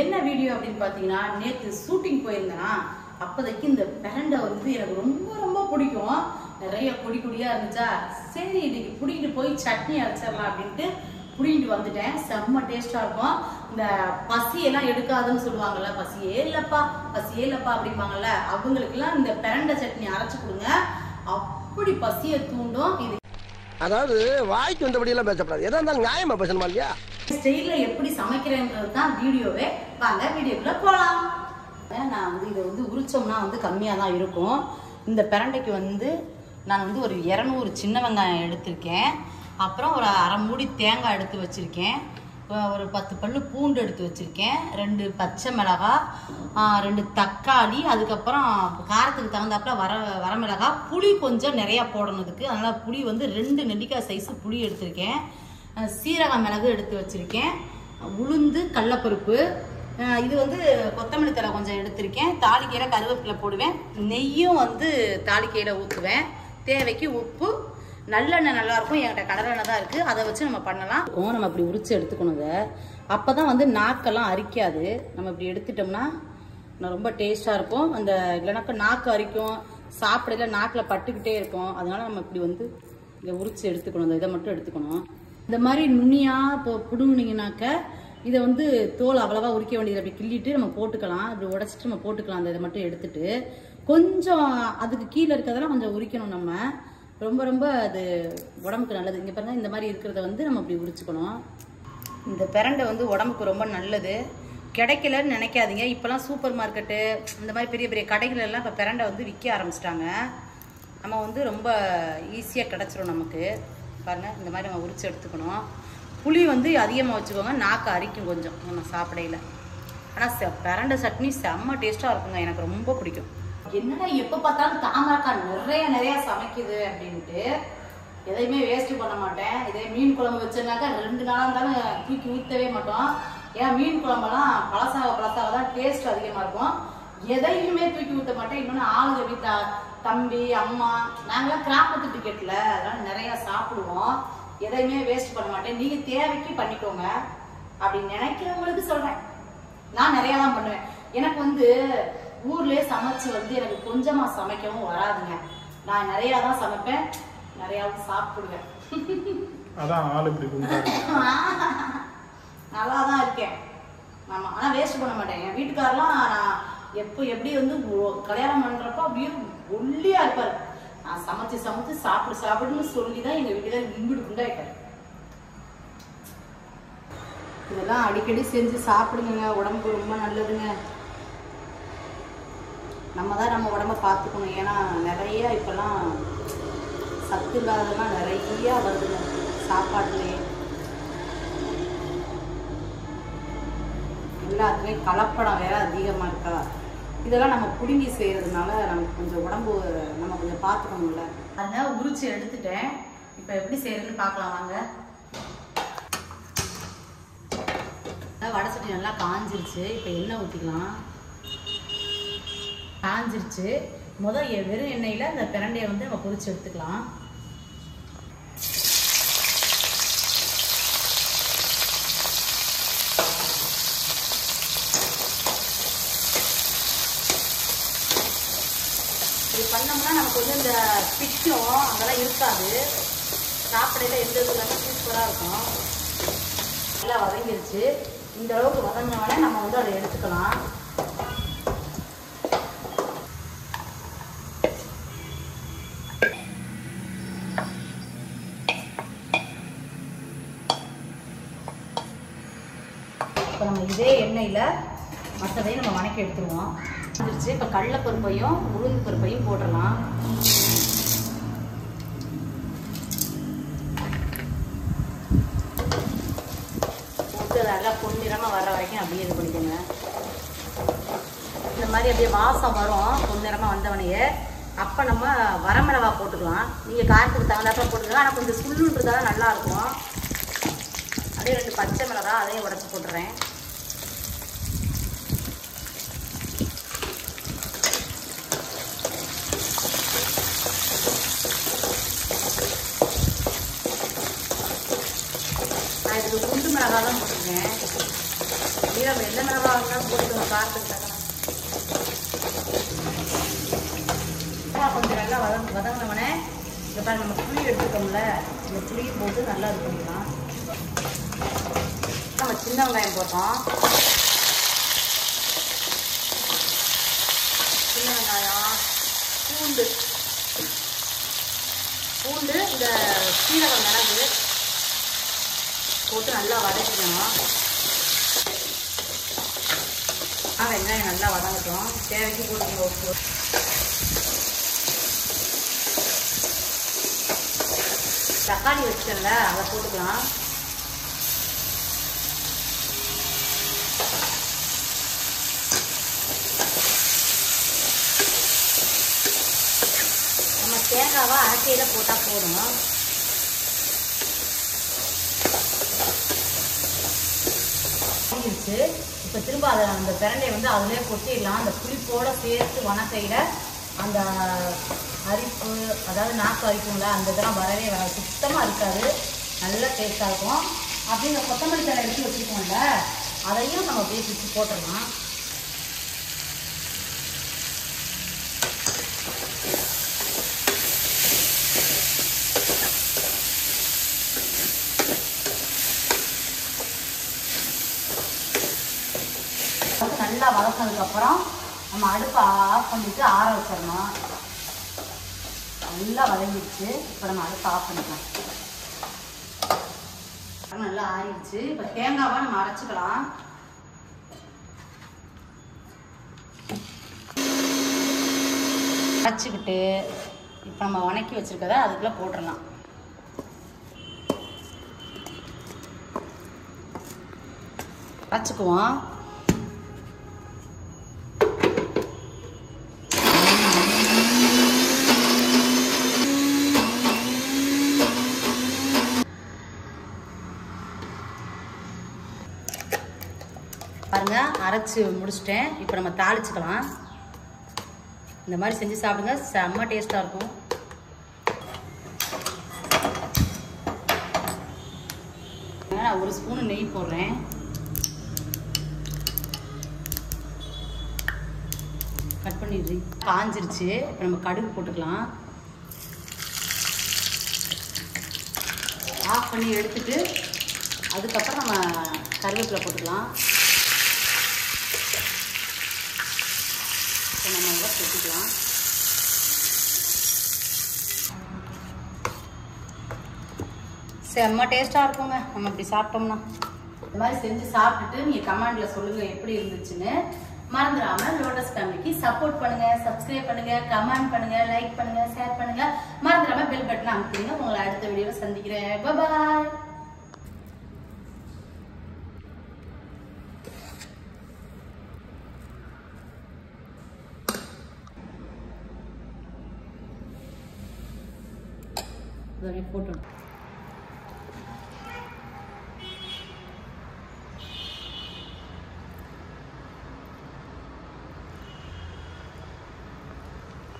என்ன வீடியோ அப்படின்னு பாத்தீங்கன்னா, நேத்து ஷூட்டிங் போயிருந்தேனா, அப்போதைக்கு இந்த பிரண்டை வந்து எனக்கு ரொம்ப ரொம்ப பிடிக்கும். நிறைய பொடி பொடியா இருந்துச்சா, சரி இன்னைக்கு புடிக்கிட்டு போய் சட்னி அரைச்சிடலாம் அப்படின்ட்டு புடிக்கிட்டு வந்துட்டேன். செம்ம டேஸ்டா இருக்கும். இந்த பசியெல்லாம் எடுக்காதுன்னு சொல்லுவாங்கல்ல, பசியே இல்லப்பா அப்படிம்பாங்கல்ல, அவங்களுக்கு எல்லாம் இந்த பிரண்டை சட்னி அரைச்சு கொடுங்க, அப்படி பசியை தூண்டும். இது அதாவது வாய்க்கு வந்தபடி எல்லாம் பேசப்படாது, எதா இருந்தாலும் நியாயமா பேசணுமா இல்லையா? ஸ்டைல்ல எப்படி சமைக்கிறேன்றது தான் வீடியோவே. வாங்க வீடியோக்குள்ள போலாம். நான் வந்து இதை வந்து உரிச்சோம்னா வந்து கம்மியாக தான் இருக்கும். இந்த பிரண்டைக்கு வந்து நான் வந்து ஒரு 200 சின்ன வெங்காயம் எடுத்திருக்கேன். அப்புறம் ஒரு அரை மூடி தேங்காய் எடுத்து வச்சுருக்கேன். ஒரு 10 பல்லு பூண்டு எடுத்து வச்சுருக்கேன். 2 பச்சை மிளகாய், 2 தக்காளி, அதுக்கப்புறம் காரத்துக்கு தகுந்தாப்புல வரமிளகாய். புளி கொஞ்சம் நிறையா போடணுதுக்கு, அதனால் புளி வந்து 2 நெல்லிக்காய் சைஸு புளி எடுத்திருக்கேன். சீரக மிளகு எடுத்து வச்சுருக்கேன். உளுந்து, கடலப்பருப்பு, இது வந்து கொத்தமல்லி தழை கொஞ்சம் எடுத்திருக்கேன். தாளிக்கையில் கருவேப்பிலை போடுவேன். நெய்யும் வந்து தாளிக்கையில் ஊற்றுவேன். தேவைக்கு உப்பு, நல்லெண்ணெய் நல்லாயிருக்கும். என்கிட்ட கடலெண்ணெய் தான் இருக்குது, அதை வச்சு நம்ம பண்ணலாம். நம்ம இப்படி உரிச்சு எடுத்துக்கணும். இதை அப்போ தான் வந்து நாக்கெல்லாம் அரிக்காது. நம்ம இப்படி எடுத்துட்டோம்னா ரொம்ப டேஸ்ட்டாக இருக்கும். அந்த இல்லைனாக்கா நாக்கு அரிக்கும், சாப்பிடல நாக்கில் பட்டுக்கிட்டே இருக்கும். அதனால நம்ம இப்படி வந்து இதை உரிச்சு எடுத்துக்கணும். இதை மட்டும் எடுத்துக்கணும். இந்த மாதிரி நுண்ணியாக இப்போ பிடுங்கினீங்கனாக்க இதை வந்து தோல் அவ்வளவா உரிக்க வேண்டியது. அப்படி கிள்ளிட்டு நம்ம போட்டுக்கலாம். இப்படி உடச்சிட்டு நம்ம போட்டுக்கலாம். அந்த இதை மட்டும் எடுத்துட்டு கொஞ்சம் அதுக்கு கீழே இருக்கிறதெல்லாம் கொஞ்சம் உரிக்கணும். நம்ம ரொம்ப ரொம்ப அது உடம்புக்கு நல்லது. இங்கே பாருங்க, இந்த மாதிரி இருக்கிறத வந்து நம்ம இப்படி உரிச்சுக்கணும். இந்த பிரண்டை வந்து உடம்புக்கு ரொம்ப நல்லது. கிடைக்கலன்னு நினைக்காதீங்க. இப்போலாம் சூப்பர் மார்க்கெட்டு, இந்த மாதிரி பெரிய பெரிய கடைகள் எல்லாம் இப்போ பிரண்டை வந்து விற்க ஆரம்பிச்சிட்டாங்க. நம்ம வந்து ரொம்ப ஈஸியாக கிடச்சிரும் நமக்கு. பாருங்கள், இந்த மாதிரி நம்ம உரிச்சு எடுத்துக்கணும். புளி வந்து அதிகமாக வச்சுக்கோங்க, நாக்கு அரிக்கும் கொஞ்சம் நம்ம சாப்பிடையில. ஆனால் பிரண்டை சட்னி செம்ம டேஸ்ட்டாக இருக்குங்க, எனக்கு ரொம்ப பிடிக்கும். என்னடா எப்போ பார்த்தாலும் தாமரைக்கா நிறைய சமைக்குது அப்படின்ட்டு எதையுமே வேஸ்ட் பண்ண மாட்டேன். இதே மீன் குழம்பு வச்சேன்னாக்கா 2 நாளாக இருந்தாலும் தூக்கி ஊற்றவே மாட்டோம். ஏன்னா மீன் குழம்பெல்லாம் பழசாக தான் டேஸ்ட் அதிகமாக இருக்கும். எதையுமே தூக்கி ஊற்ற மாட்டேன். இன்னொன்று ஆளுங்க வீட்டில் தம்பி, அம்மா, நாங்களாம் கிராமத்து டிக்கெட்டில் அதனால நிறையா சாப்பிடுவோம். எதையுமே வேஸ்ட் பண்ண மாட்டேன். நீங்கள் தேவைக்கு பண்ணிக்கோங்க அப்படின்னு நினைக்கிறவங்களுக்கு சொல்கிறேன். நான் நிறையா தான் பண்ணுவேன். எனக்கு வந்து ஊர்லேயே சமைச்சு வந்து எனக்கு கொஞ்சமாக சமைக்கவும் வராதுங்க. நான் நிறையா தான் சமைப்பேன், நிறையாவும் சாப்பிடுவேன். அதான் ஆளு இப்படி நல்லா தான் இருக்கேன். ஆமாம், ஆனால் வேஸ்ட் பண்ண மாட்டேன். என் வீட்டுக்காரெலாம் நான் எப்படி வந்து கல்யாணம் பண்ணுறப்போ அப்படியே ஒல்லியாக இருப்பார். நான் சமைச்சு சாப்பிடுன்னு சொல்லி தான் எங்கள் வீட்டுக்காரர் இம்பிடு குண்டாயிட்டார். இதெல்லாம் அடிக்கடி செஞ்சு சாப்பிடுங்க, உடம்புக்கு ரொம்ப நல்லதுங்க. நம்ம தான் நம்ம உடம்ப பார்த்துக்கணும். ஏன்னா நிறைய இப்போல்லாம் சத்து இல்லாதெல்லாம் நிறையா வருதுங்க சாப்பாட்டுலேயே. எல்லாத்துலேயும் கலப்படம் வேற அதிகமாக இருக்கா. இதெல்லாம் நம்ம புடுங்கி செய்கிறதுனால நமக்கு கொஞ்சம் உடம்பு நம்ம கொஞ்சம் பார்த்துக்கணும்ல. அதனால உரிச்சு எடுத்துட்டேன். இப்போ எப்படி செய்யறதுன்னு பார்க்கலாம் வாங்க. வடை சட்டி நல்லா காஞ்சிருச்சு. இப்போ எண்ணெய் ஊற்றிக்கலாம். காஞ்சிருச்சு. வெறும் எண்ணெயில் இந்த பிரண்டையை வந்து நம்ம பொரிச்சு எடுத்துக்கலாம். இது பண்ணோம்னா நமக்கு வந்து இந்த பிச்சும் அதெல்லாம் இருக்காது. சாப்பிடையில எந்த இது இல்லாமல் சூப்பராக இருக்கும். நல்லா வதங்கிருச்சு. இந்த அளவுக்கு வதங்கினோடனே நம்ம வந்து அதை எடுத்துக்கலாம். இப்போ நம்ம இதே எண்ணெயில் மற்றதையும் நம்ம வணக்கி எடுத்துருவோம். வந்துருச்சு. இப்போ கடலைப்பருப்பையும் உளுந்து பருப்பையும் போட்டுடலாம். போட்டு நல்லா பொன்னிறமாக வர்ற வரைக்கும் அப்படியே இது பண்ணிக்கோங்க. இந்த மாதிரி அப்படியே வாசம் வரும் பொன்னிறமாக வந்தவனையே. அப்போ நம்ம வரமிளகாய் போட்டுக்கலாம். நீங்கள் காரத்துக்கு தகுந்தாப்புல போட்டுக்கலாம். ஆனால் கொஞ்சம் சுள்ளுன்றதால நல்லாயிருக்கும். அப்படியே 2 பச்சை மிளகாய் அதையும் உடச்சி போட்டுறேன். நான் இதுக்கு குண்டு மிளகாய் தான் போட்டிருக்கேன். அப்படியே நம்ம எந்த மிளகா இருந்தாலும் போட்டுக்கணும் காரத்துக்கு கொஞ்சம் நல்லா வதங்கினவனே இந்த பாரு நம்ம புளி எடுத்துக்கோம்ல இந்த புளியை போட்டு நல்லா இது பண்ணிக்கலாம். நம்ம சின்ன வெங்காயம் போட்டோம். சின்ன வெங்காயம் பூண்டு இந்த சீரகம் மிளகு போட்டு நல்லா வதக்கிக்கணும். வெங்காயம் நல்லா வதங்கட்டும். தேவைக்கு போட்டு உப்பு தக்காளி வச்சுக்கல அதை போட்டுக்கலாம். நம்ம தேங்காவை அரைக்கையில் போட்டால் போதும். இப்போ திரும்ப அதை அந்த பிரண்டையை வந்து அதிலே கொட்டிடலாம். அந்த புளிப்போட சேர்த்து வணக்கையில் அந்த அரிப்பு, அதாவது நாக்கு அரிப்புங்களா, அந்த இதெல்லாம் வரவே வராது, சுத்தமாக இருக்காது, நல்ல டேஸ்ட்டாக இருக்கும். அப்படி இந்த கொத்தமல்லி தழை எடுத்து வச்சுருக்கோம்ல அதையும் நம்ம அப்படியே பிடிச்சி போட்டுடலாம். நல்லா வதக்கினதுக்கப்புறம் நம்ம அடுப்பை ஆஃப் பண்ணிவிட்டு ஆற வச்சிடணும். நல்லா வதங்கிடுச்சு. இப்போ நம்ம அடுப்பை ஆஃப் பண்ணிக்கலாம். நல்லா ஆறிடுச்சு. இப்போ தேங்காவை நம்ம அரைச்சிக்கலாம். அரைச்சிக்கிட்டு இப்போ நம்ம வணக்கி வச்சிருக்கதை அதுக்குள்ளே போட்டுடலாம். அரைச்சிக்குவோம். பாருங்க, அரைச்சி முடிச்சிட்டேன். இப்போ நம்ம தாளிச்சுக்கலாம். இந்த மாதிரி செஞ்சு சாப்பிடுங்க, செம்ம டேஸ்ட்டாக இருக்கும். நான் ஒரு ஸ்பூன் நெய் போடுறேன். கட் பண்ணிடுறேன். காஞ்சிருச்சு. இப்போ நம்ம கடுகு போட்டுக்கலாம். ஆஃப் பண்ணி எடுத்துட்டு அதுக்கப்புறம் நம்ம கருவேப்பிலை போட்டுக்கலாம். நம்ம நல்லா கொட்டிக்கலாம். செம்ம டேஸ்ட்டாக இருக்குங்க நம்ம இப்படி சாப்பிட்டோம்னா. இந்த மாதிரி செஞ்சு சாப்பிட்டுட்டு நீங்கள் கமெண்டில் சொல்லுங்கள் எப்படி இருந்துச்சுன்னு. மறந்துடாம லோட்டஸ் ஃபேமிலிக்கு சப்போர்ட் பண்ணுங்க, சப்ஸ்கிரைப் பண்ணுங்க, கமெண்ட் பண்ணுங்க, லைக் பண்ணுங்க, ஷேர் பண்ணுங்க. மறந்துடாம பெல் பட்டனை அமுக்குங்க. உங்களை அடுத்த வீடியோவில் சந்திக்கிறேன். பாய். போட்டோம்.